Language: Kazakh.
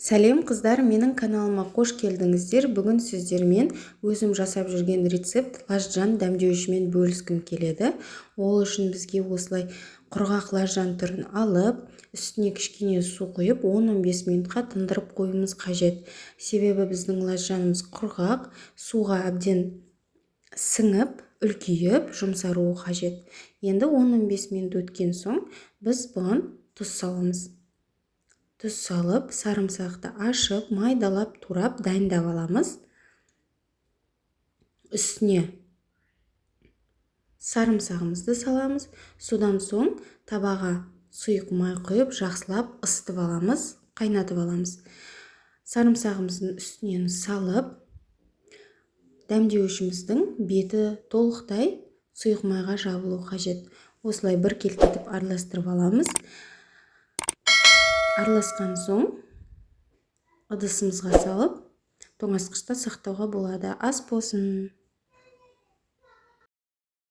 Сәлем қыздар, менің каналыма қош келдіңіздер. Бүгін сіздермен өзім жасап жүрген рецепт лажжан дәмдеуішімен бөліскім келеді. Ол үшін бізге осылай құрғақ лажжан түрін алып, үстіне кішкене су құйып 10-15 минутқа тындырып қоюымыз қажет. Себебі біздің лажжанымыз құрғақ, суға әбден сіңіп, үлкейіп, жұмсаруы қажет. Енді 10-15 минут өткен соң біз бұған тұз саламыз. Тұз салып, сарымсақты ашып, майдалап, турап, дайындап аламыз. Үстіне сарымсағымызды саламыз. Содан соң табаға сұйық май құйып, жақсылап ысытып аламыз, қайнатып аламыз. Сарымсағымыздың үстінен салып, дәмдеуішіміздің беті толықтай сұйық майға жабылу қажет. Осылай бір келтетіп араластырып аламыз. Араласқан соң ыдысымызға салып, тоңазытқышта сақтауға болады. Ас болсын.